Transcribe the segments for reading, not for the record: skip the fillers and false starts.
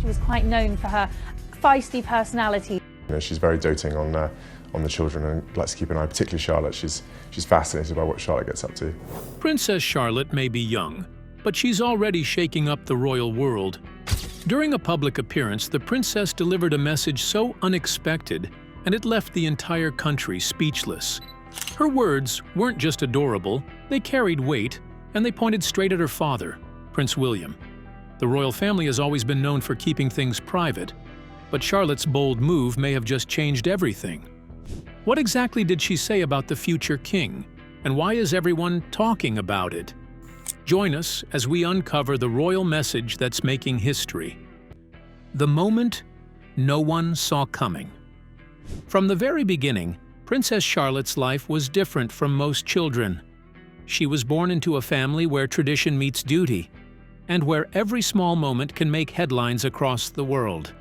She was quite known for her feisty personality. She's very doting on the children and likes to keep an eye, particularly Charlotte. She's fascinated by what Charlotte gets up to. Princess Charlotte may be young, but she's already shaking up the royal world. During a public appearance, the princess delivered a message so unexpected, and it left the entire country speechless. Her words weren't just adorable, they carried weight, and they pointed straight at her father, Prince William. The royal family has always been known for keeping things private, but Charlotte's bold move may have just changed everything. What exactly did she say about the future king, and why is everyone talking about it? Join us as we uncover the royal message that's making history. The moment no one saw coming. From the very beginning, Princess Charlotte's life was different from most children. She was born into a family where tradition meets duty, and where every small moment can make headlines across the world.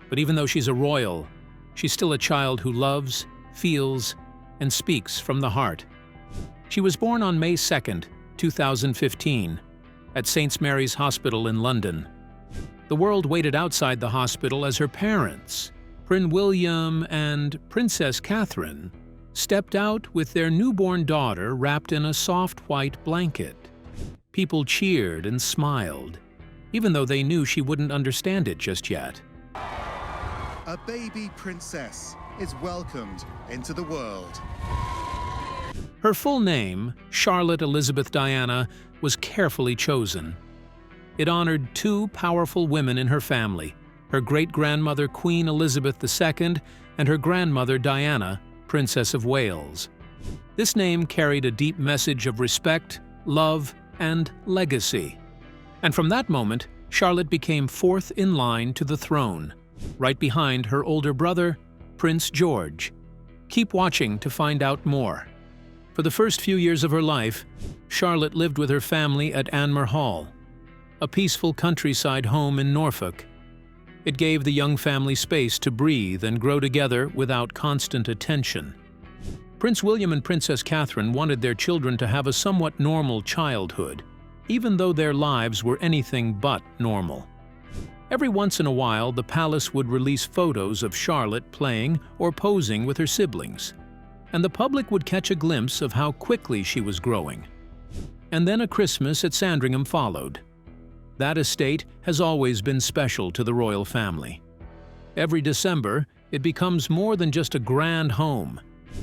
But even though she's a royal, she's still a child who loves, feels, and speaks from the heart. She was born on May 2nd, 2015, at St. Mary's Hospital in London. The world waited outside the hospital as her parents, Prince William and Princess Catherine, stepped out with their newborn daughter wrapped in a soft white blanket. People cheered and smiled, even though they knew she wouldn't understand it just yet. A baby princess is welcomed into the world. Her full name, Charlotte Elizabeth Diana, was carefully chosen. It honored two powerful women in her family, her great-grandmother Queen Elizabeth II and her grandmother Diana, Princess of Wales. This name carried a deep message of respect, love, and legacy. And from that moment, Charlotte became fourth in line to the throne, right behind her older brother, Prince George. Keep watching to find out more. For the first few years of her life, Charlotte lived with her family at Anmer Hall, a peaceful countryside home in Norfolk. It gave the young family space to breathe and grow together without constant attention. Prince William and Princess Catherine wanted their children to have a somewhat normal childhood, even though their lives were anything but normal. Every once in a while, the palace would release photos of Charlotte playing or posing with her siblings, and the public would catch a glimpse of how quickly she was growing. And then a Christmas at Sandringham followed. That estate has always been special to the royal family. Every December, it becomes more than just a grand home.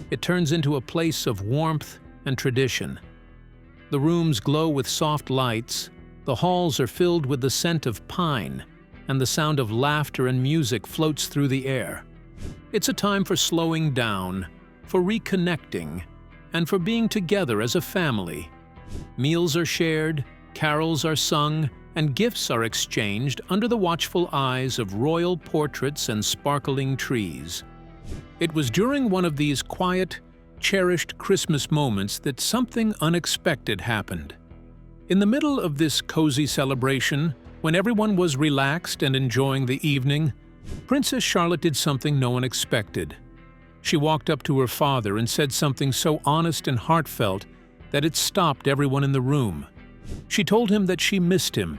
It turns into a place of warmth and tradition. The rooms glow with soft lights, the halls are filled with the scent of pine, and the sound of laughter and music floats through the air. It's a time for slowing down, for reconnecting, and for being together as a family. Meals are shared, carols are sung, and gifts are exchanged under the watchful eyes of royal portraits and sparkling trees. It was during one of these quiet, cherished Christmas moments that something unexpected happened. In the middle of this cozy celebration, when everyone was relaxed and enjoying the evening, Princess Charlotte did something no one expected. She walked up to her father and said something so honest and heartfelt that it stopped everyone in the room. She told him that she missed him.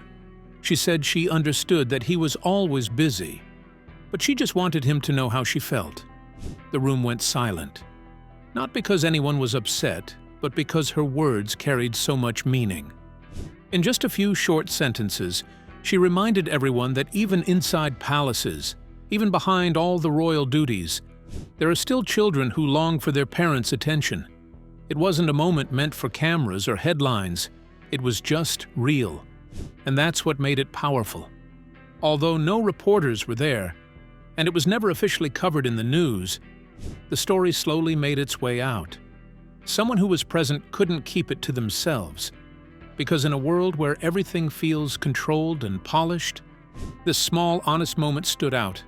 She said she understood that he was always busy, but she just wanted him to know how she felt. The room went silent, not because anyone was upset, but because her words carried so much meaning. In just a few short sentences, she reminded everyone that even inside palaces, even behind all the royal duties, there are still children who long for their parents' attention. It wasn't a moment meant for cameras or headlines. It was just real. And that's what made it powerful. Although no reporters were there, and it was never officially covered in the news, the story slowly made its way out. Someone who was present couldn't keep it to themselves, because in a world where everything feels controlled and polished, this small, honest moment stood out.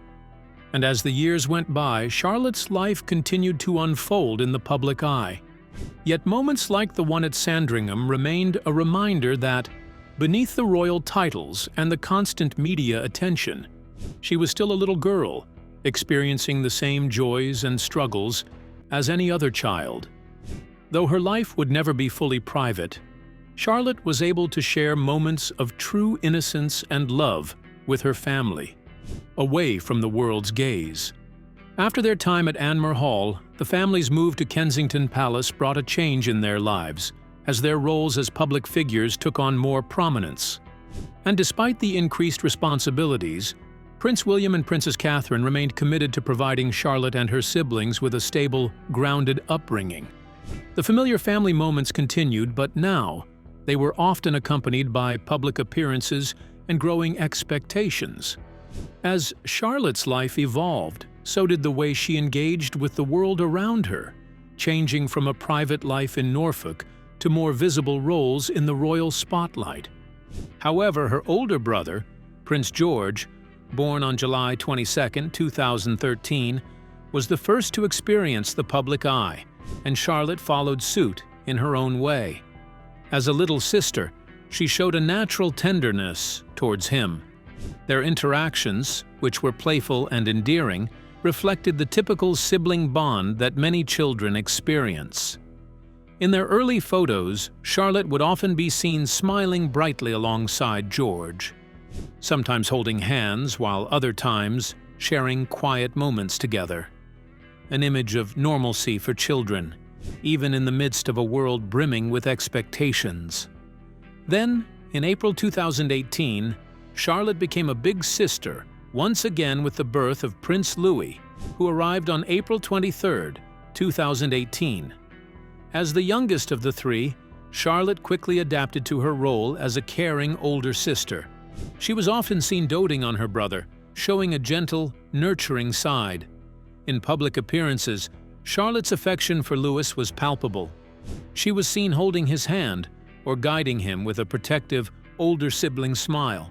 And as the years went by, Charlotte's life continued to unfold in the public eye. Yet moments like the one at Sandringham remained a reminder that, beneath the royal titles and the constant media attention, she was still a little girl, experiencing the same joys and struggles as any other child. Though her life would never be fully private, Charlotte was able to share moments of true innocence and love with her family. away from the world's gaze. After their time at Anmer Hall, the family's move to Kensington Palace brought a change in their lives, as their roles as public figures took on more prominence. And despite the increased responsibilities, Prince William and Princess Catherine remained committed to providing Charlotte and her siblings with a stable, grounded upbringing. The familiar family moments continued, but now they were often accompanied by public appearances and growing expectations. As Charlotte's life evolved, so did the way she engaged with the world around her, changing from a private life in Norfolk to more visible roles in the royal spotlight. However, her older brother, Prince George, born on July 22, 2013, was the first to experience the public eye, and Charlotte followed suit in her own way. As a little sister, she showed a natural tenderness towards him. Their interactions, which were playful and endearing, reflected the typical sibling bond that many children experience. In their early photos, Charlotte would often be seen smiling brightly alongside George, sometimes holding hands while other times sharing quiet moments together. An image of normalcy for children, even in the midst of a world brimming with expectations. Then, in April 2018, Charlotte became a big sister, once again with the birth of Prince Louis, who arrived on April 23, 2018. As the youngest of the three, Charlotte quickly adapted to her role as a caring older sister. She was often seen doting on her brother, showing a gentle, nurturing side. In public appearances, Charlotte's affection for Louis was palpable. She was seen holding his hand or guiding him with a protective, older sibling smile.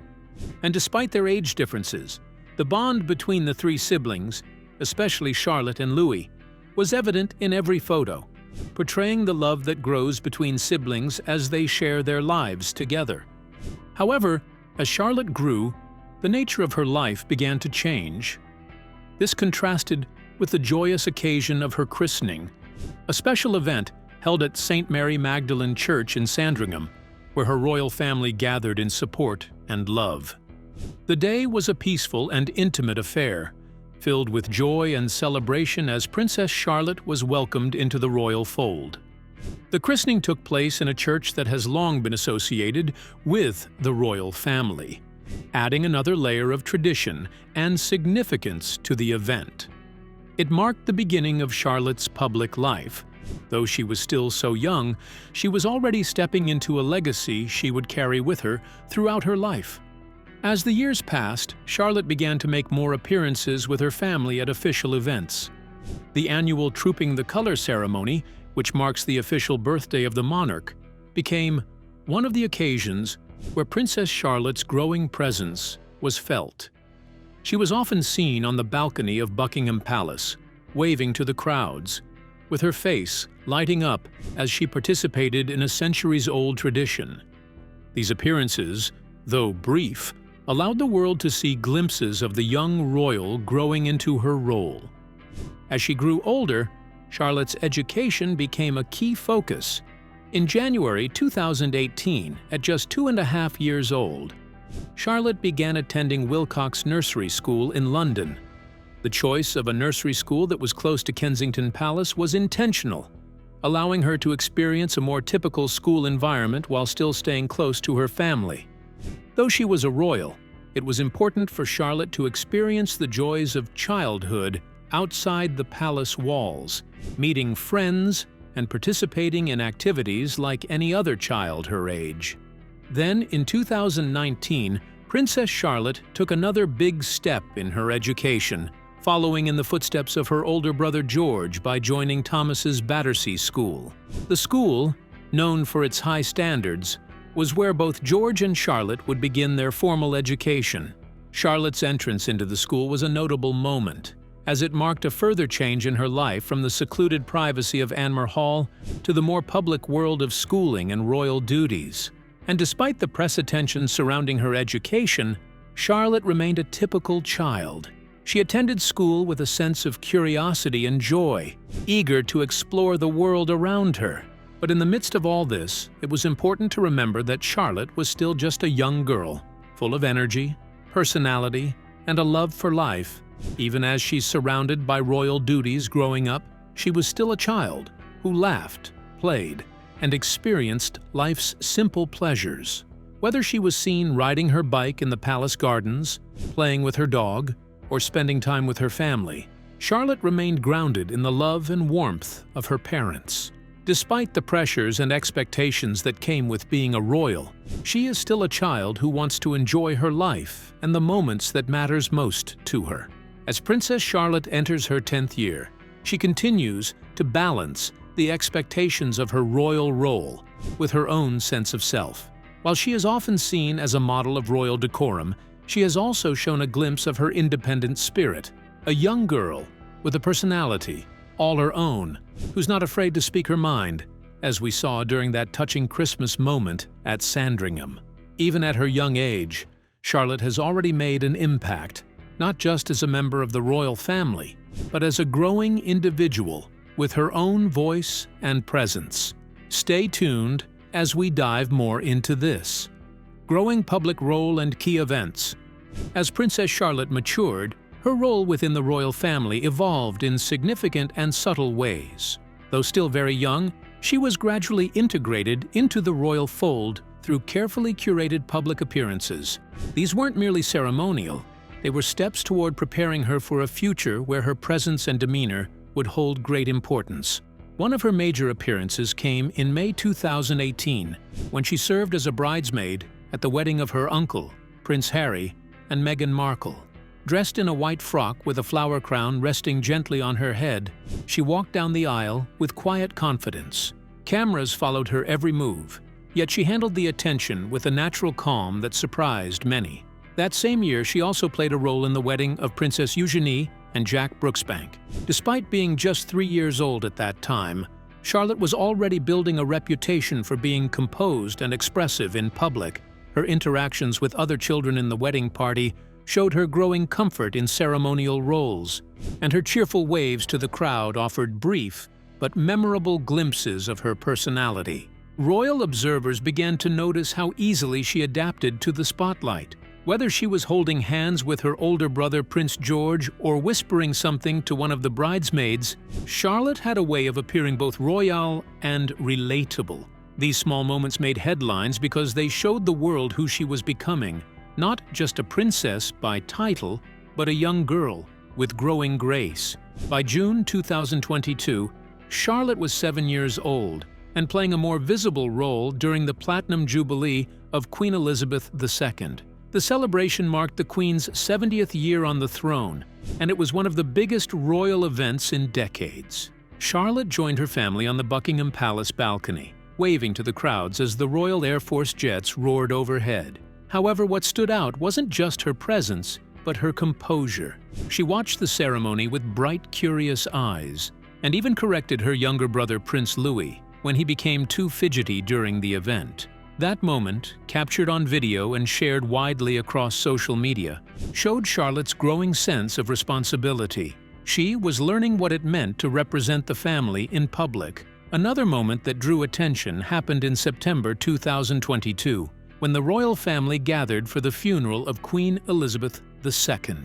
And despite their age differences, the bond between the three siblings, especially Charlotte and Louis, was evident in every photo, portraying the love that grows between siblings as they share their lives together. However, as Charlotte grew, the nature of her life began to change. This contrasted with the joyous occasion of her christening, a special event held at St. Mary Magdalene Church in Sandringham, where her royal family gathered in support and love. The day was a peaceful and intimate affair, filled with joy and celebration as Princess Charlotte was welcomed into the royal fold. The christening took place in a church that has long been associated with the royal family, adding another layer of tradition and significance to the event. It marked the beginning of Charlotte's public life. Though she was still so young, she was already stepping into a legacy she would carry with her throughout her life. As the years passed, Charlotte began to make more appearances with her family at official events. The annual Trooping the Color ceremony, which marks the official birthday of the monarch, became one of the occasions where Princess Charlotte's growing presence was felt. She was often seen on the balcony of Buckingham Palace, waving to the crowds, with her face lighting up as she participated in a centuries-old tradition. These appearances, though brief, allowed the world to see glimpses of the young royal growing into her role. As she grew older, Charlotte's education became a key focus. In January 2018, at just 2.5 years old, Charlotte began attending Wilcox Nursery School in London. The choice of a nursery school that was close to Kensington Palace was intentional, allowing her to experience a more typical school environment while still staying close to her family. Though she was a royal, it was important for Charlotte to experience the joys of childhood outside the palace walls, meeting friends and participating in activities like any other child her age. Then, in 2019, Princess Charlotte took another big step in her education, following in the footsteps of her older brother George by joining Thomas's Battersea School. The school, known for its high standards, was where both George and Charlotte would begin their formal education. Charlotte's entrance into the school was a notable moment, as it marked a further change in her life from the secluded privacy of Anmer Hall to the more public world of schooling and royal duties. And despite the press attention surrounding her education, Charlotte remained a typical child. She attended school with a sense of curiosity and joy, eager to explore the world around her. But in the midst of all this, it was important to remember that Charlotte was still just a young girl, full of energy, personality, and a love for life. Even as she's surrounded by royal duties growing up, she was still a child who laughed, played, and experienced life's simple pleasures. Whether she was seen riding her bike in the palace gardens, playing with her dog, or spending time with her family, Charlotte remained grounded in the love and warmth of her parents. Despite the pressures and expectations that came with being a royal, she is still a child who wants to enjoy her life and the moments that matters most to her. As Princess Charlotte enters her 10th year, she continues to balance the expectations of her royal role with her own sense of self. While she is often seen as a model of royal decorum, she has also shown a glimpse of her independent spirit, a young girl with a personality all her own, who's not afraid to speak her mind, as we saw during that touching Christmas moment at Sandringham. Even at her young age, Charlotte has already made an impact, not just as a member of the royal family, but as a growing individual with her own voice and presence. Stay tuned as we dive more into this. Growing public role and key events. As Princess Charlotte matured, her role within the royal family evolved in significant and subtle ways. Though still very young, she was gradually integrated into the royal fold through carefully curated public appearances. These weren't merely ceremonial, they were steps toward preparing her for a future where her presence and demeanor would hold great importance. One of her major appearances came in May 2018, when she served as a bridesmaid at the wedding of her uncle, Prince Harry, and Meghan Markle. Dressed in a white frock with a flower crown resting gently on her head, she walked down the aisle with quiet confidence. Cameras followed her every move, yet she handled the attention with a natural calm that surprised many. That same year, she also played a role in the wedding of Princess Eugenie and Jack Brooksbank. Despite being just 3 years old at that time, Charlotte was already building a reputation for being composed and expressive in public. Her interactions with other children in the wedding party showed her growing comfort in ceremonial roles, and her cheerful waves to the crowd offered brief but memorable glimpses of her personality. Royal observers began to notice how easily she adapted to the spotlight. Whether she was holding hands with her older brother Prince George or whispering something to one of the bridesmaids, Charlotte had a way of appearing both royal and relatable. These small moments made headlines because they showed the world who she was becoming, not just a princess by title, but a young girl with growing grace. By June 2022, Charlotte was 7 years old and playing a more visible role during the Platinum Jubilee of Queen Elizabeth II. The celebration marked the Queen's 70th year on the throne, and it was one of the biggest royal events in decades. Charlotte joined her family on the Buckingham Palace balcony, waving to the crowds as the Royal Air Force jets roared overhead. However, what stood out wasn't just her presence, but her composure. She watched the ceremony with bright, curious eyes, and even corrected her younger brother Prince Louis when he became too fidgety during the event. That moment, captured on video and shared widely across social media, showed Charlotte's growing sense of responsibility. She was learning what it meant to represent the family in public. Another moment that drew attention happened in September 2022. When the royal family gathered for the funeral of Queen Elizabeth II.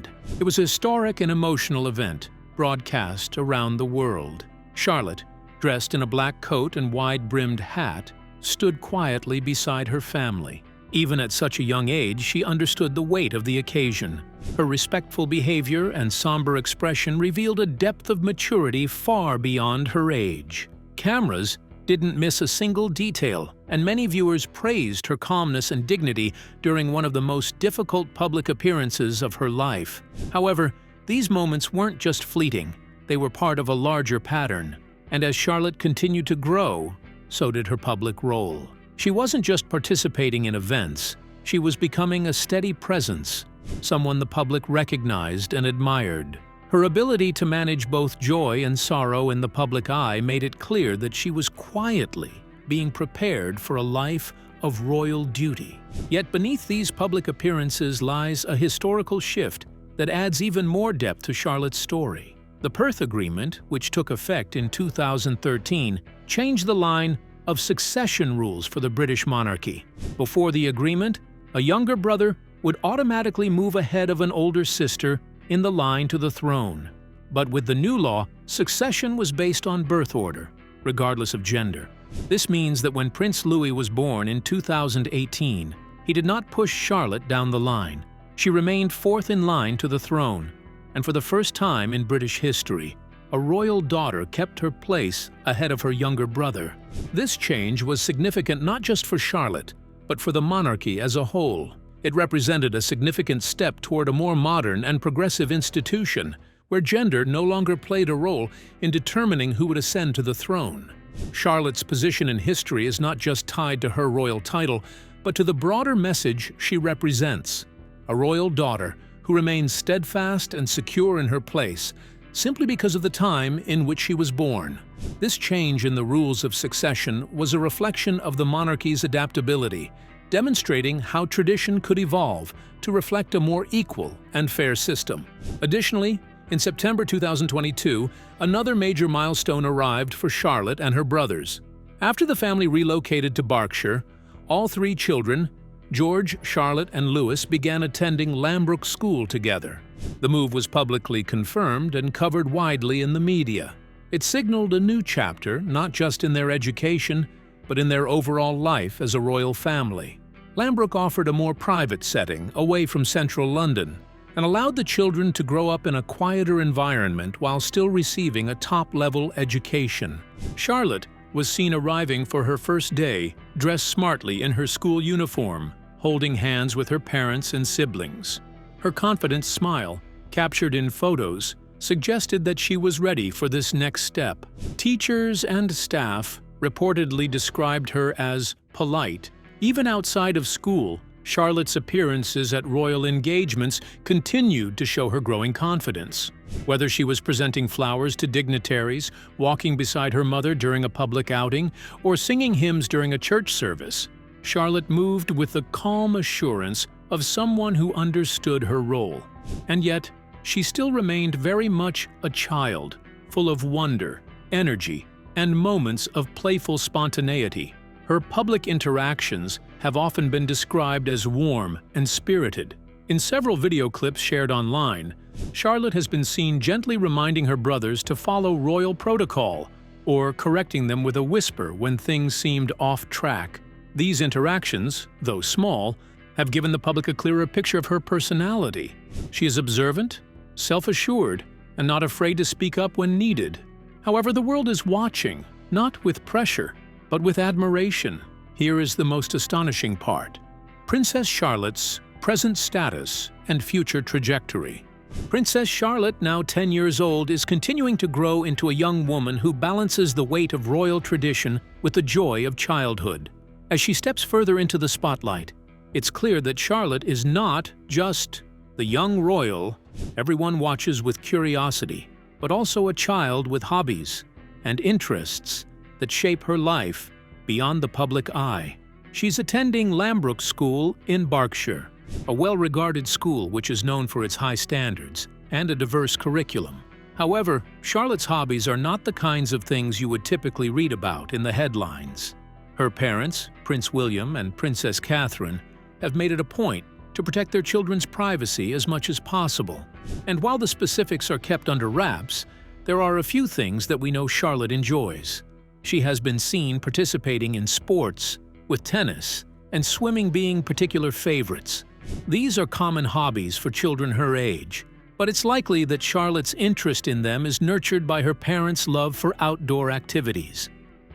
It was a historic and emotional event, broadcast around the world. Charlotte, dressed in a black coat and wide-brimmed hat, stood quietly beside her family. Even at such a young age, she understood the weight of the occasion. Her respectful behavior and somber expression revealed a depth of maturity far beyond her age. Cameras didn't miss a single detail, and many viewers praised her calmness and dignity during one of the most difficult public appearances of her life. However, these moments weren't just fleeting, they were part of a larger pattern. And as Charlotte continued to grow, so did her public role. She wasn't just participating in events, she was becoming a steady presence, someone the public recognized and admired. Her ability to manage both joy and sorrow in the public eye made it clear that she was quietly being prepared for a life of royal duty. Yet beneath these public appearances lies a historical shift that adds even more depth to Charlotte's story. The Perth Agreement, which took effect in 2013, changed the line of succession rules for the British monarchy. Before the agreement, a younger brother would automatically move ahead of an older sister in the line to the throne. But with the new law, succession was based on birth order, regardless of gender. This means that when Prince Louis was born in 2018, he did not push Charlotte down the line. She remained fourth in line to the throne, and for the first time in British history, a royal daughter kept her place ahead of her younger brother. This change was significant not just for Charlotte, but for the monarchy as a whole. It represented a significant step toward a more modern and progressive institution, where gender no longer played a role in determining who would ascend to the throne. Charlotte's position in history is not just tied to her royal title, but to the broader message she represents: a royal daughter who remains steadfast and secure in her place, simply because of the time in which she was born. This change in the rules of succession was a reflection of the monarchy's adaptability, demonstrating how tradition could evolve to reflect a more equal and fair system. Additionally, in September 2022, another major milestone arrived for Charlotte and her brothers. After the family relocated to Berkshire, all three children, George, Charlotte, and Louis, began attending Lambrook School together. The move was publicly confirmed and covered widely in the media. It signaled a new chapter, not just in their education, but in their overall life as a royal family. Lambrook offered a more private setting, away from central London, and allowed the children to grow up in a quieter environment while still receiving a top-level education. Charlotte was seen arriving for her first day, dressed smartly in her school uniform, holding hands with her parents and siblings. Her confident smile, captured in photos, suggested that she was ready for this next step. Teachers and staff reportedly described her as polite. Even outside of school, Charlotte's appearances at royal engagements continued to show her growing confidence. Whether she was presenting flowers to dignitaries, walking beside her mother during a public outing, or singing hymns during a church service, Charlotte moved with the calm assurance of someone who understood her role. And yet, she still remained very much a child, full of wonder, energy, and moments of playful spontaneity. Her public interactions have often been described as warm and spirited. In several video clips shared online, Charlotte has been seen gently reminding her brothers to follow royal protocol, or correcting them with a whisper when things seemed off track. These interactions, though small, have given the public a clearer picture of her personality. She is observant, self-assured, and not afraid to speak up when needed. However, the world is watching, not with pressure, but with admiration. Here is the most astonishing part: Princess Charlotte's present status and future trajectory. Princess Charlotte, now 10 years old, is continuing to grow into a young woman who balances the weight of royal tradition with the joy of childhood. As she steps further into the spotlight, it's clear that Charlotte is not just the young royal everyone watches with curiosity, but also a child with hobbies and interests that shape her life beyond the public eye. She's attending Lambrook School in Berkshire, a well-regarded school which is known for its high standards and a diverse curriculum. However, Charlotte's hobbies are not the kinds of things you would typically read about in the headlines. Her parents, Prince William and Princess Catherine, have made it a point to protect their children's privacy as much as possible. And while the specifics are kept under wraps, there are a few things that we know Charlotte enjoys. She has been seen participating in sports, with tennis and swimming being particular favorites. These are common hobbies for children her age, but it's likely that Charlotte's interest in them is nurtured by her parents' love for outdoor activities.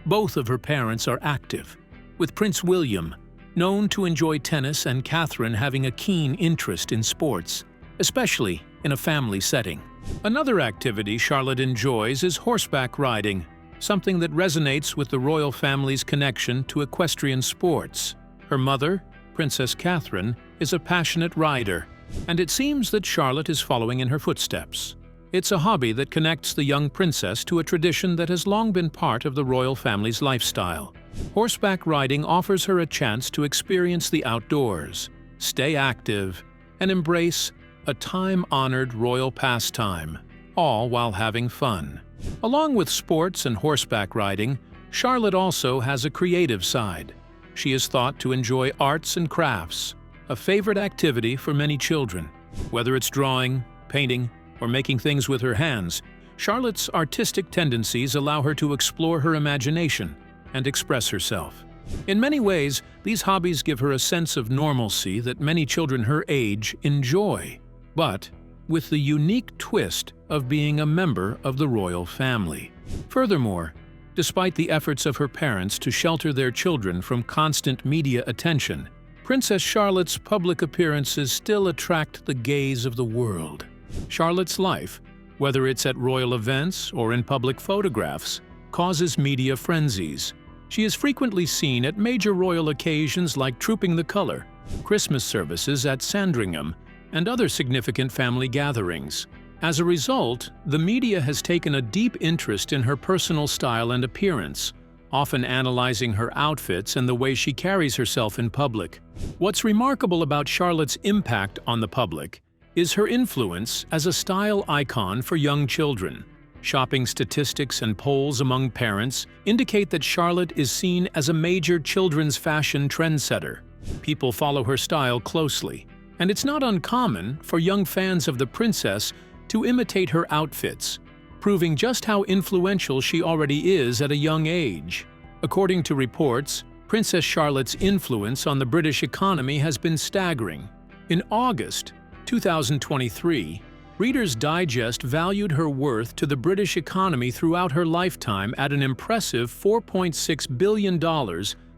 Both of her parents are active, with Prince William known to enjoy tennis and Catherine having a keen interest in sports, especially in a family setting. Another activity Charlotte enjoys is horseback riding, something that resonates with the royal family's connection to equestrian sports. Her mother, Princess Catherine, is a passionate rider, and it seems that Charlotte is following in her footsteps. It's a hobby that connects the young princess to a tradition that has long been part of the royal family's lifestyle. Horseback riding offers her a chance to experience the outdoors, stay active, and embrace a time-honored royal pastime, all while having fun. Along with sports and horseback riding, Charlotte also has a creative side. She is thought to enjoy arts and crafts, a favorite activity for many children. Whether it's drawing, painting, or making things with her hands, Charlotte's artistic tendencies allow her to explore her imagination and express herself. In many ways, these hobbies give her a sense of normalcy that many children her age enjoy, but with the unique twist of being a member of the royal family. Furthermore, despite the efforts of her parents to shelter their children from constant media attention, Princess Charlotte's public appearances still attract the gaze of the world. Charlotte's life, whether it's at royal events or in public photographs, causes media frenzies. She is frequently seen at major royal occasions like Trooping the Colour, Christmas services at Sandringham, and other significant family gatherings. As a result, the media has taken a deep interest in her personal style and appearance, often analyzing her outfits and the way she carries herself in public. What's remarkable about Charlotte's impact on the public is her influence as a style icon for young children. Shopping statistics and polls among parents indicate that Charlotte is seen as a major children's fashion trendsetter. People follow her style closely, and it's not uncommon for young fans of the princess to imitate her outfits, proving just how influential she already is at a young age. According to reports, Princess Charlotte's influence on the British economy has been staggering. In August 2023, Reader's Digest valued her worth to the British economy throughout her lifetime at an impressive $4.6 billion,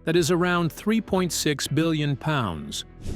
that is around £3.6 billion.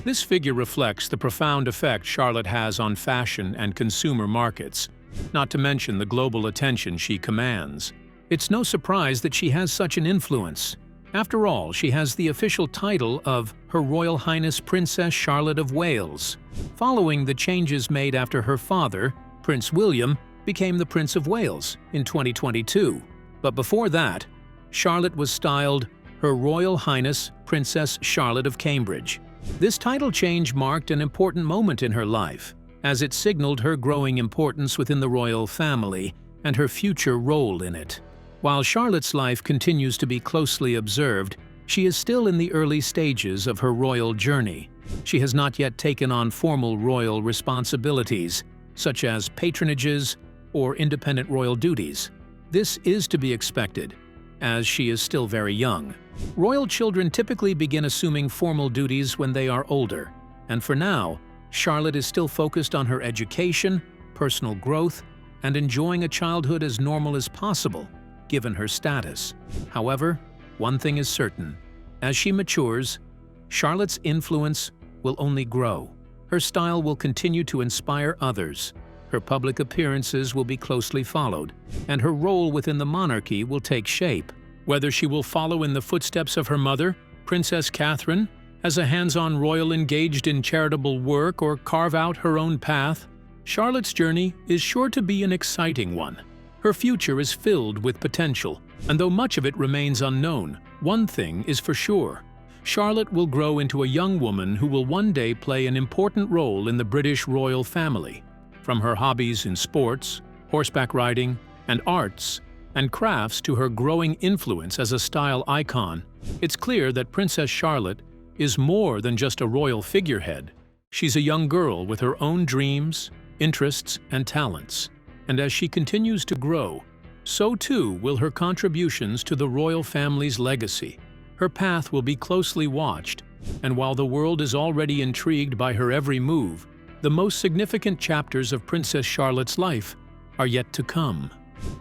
This figure reflects the profound effect Charlotte has on fashion and consumer markets, not to mention the global attention she commands. It's no surprise that she has such an influence. After all, she has the official title of Her Royal Highness Princess Charlotte of Wales, following the changes made after her father, Prince William, became the Prince of Wales in 2022. But before that, Charlotte was styled Her Royal Highness Princess Charlotte of Cambridge. This title change marked an important moment in her life, as it signaled her growing importance within the royal family and her future role in it. While Charlotte's life continues to be closely observed, she is still in the early stages of her royal journey. She has not yet taken on formal royal responsibilities, such as patronages or independent royal duties. This is to be expected, as she is still very young. Royal children typically begin assuming formal duties when they are older, and for now, Charlotte is still focused on her education, personal growth, and enjoying a childhood as normal as possible, given her status. However, one thing is certain. As she matures, Charlotte's influence will only grow. Her style will continue to inspire others. Her public appearances will be closely followed, and her role within the monarchy will take shape. Whether she will follow in the footsteps of her mother, Princess Catherine, as a hands-on royal engaged in charitable work, or carve out her own path, Charlotte's journey is sure to be an exciting one. Her future is filled with potential, and though much of it remains unknown, one thing is for sure. Charlotte will grow into a young woman who will one day play an important role in the British royal family. From her hobbies in sports, horseback riding, and arts and crafts to her growing influence as a style icon, it's clear that Princess Charlotte is more than just a royal figurehead. She's a young girl with her own dreams, interests, and talents. And as she continues to grow, so too will her contributions to the royal family's legacy. Her path will be closely watched, and while the world is already intrigued by her every move, the most significant chapters of Princess Charlotte's life are yet to come.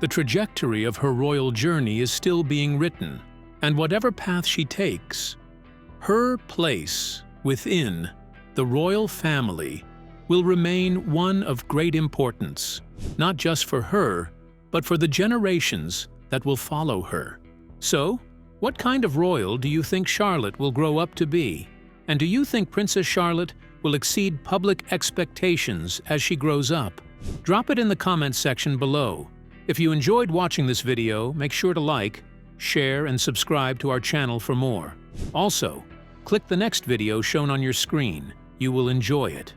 The trajectory of her royal journey is still being written, and whatever path she takes, her place within the royal family will remain one of great importance, not just for her, but for the generations that will follow her. So, what kind of royal do you think Charlotte will grow up to be? And do you think Princess Charlotte will exceed public expectations as she grows up? Drop it in the comments section below. If you enjoyed watching this video, make sure to like, share, and subscribe to our channel for more. Also, click the next video shown on your screen. You will enjoy it.